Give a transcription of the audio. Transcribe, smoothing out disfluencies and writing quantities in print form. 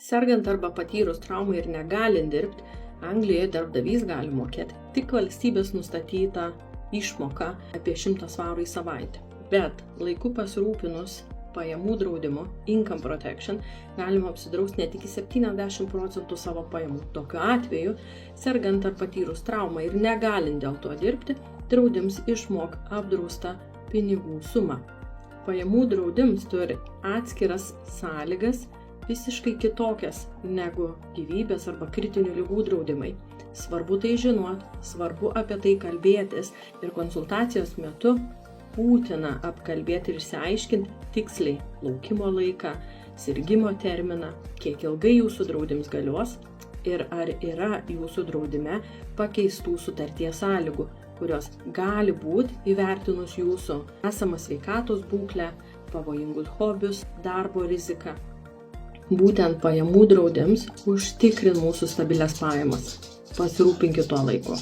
Sergant arba patyrus traumą ir negalint dirbti, Anglijoje darbdavys gali mokėti tik valstybės nustatytą išmoką apie 100 svarų į savaitę. Bet laiku pasirūpinus pajamų draudimu, income protection, galima apsidrausti net iki 70% savo pajamų. Tokiu atveju, sergant ar patyrus traumą ir negalint dėl to dirbti, draudims išmok apdraustą pinigų sumą. Pajamų draudims turi atskiras sąlygas, visiškai kitokias negu gyvybės arba kritinių ligų draudimai. Svarbu tai žinoti, svarbu apie tai kalbėtis ir konsultacijos metu būtina apkalbėti ir išsiaiškinti tiksliai laukimo laiką, sirgimo terminą, kiek ilgai jūsų draudims galios ir ar yra jūsų draudime pakeistų sutarties sąlygų, kurios gali būti įvertinus jūsų esamą sveikatos būklę, pavojingus hobius, darbo riziką. Būtent pajamų draudims užtikrin mūsų stabilias pajamas. Pasirūpinkit tuo laiku.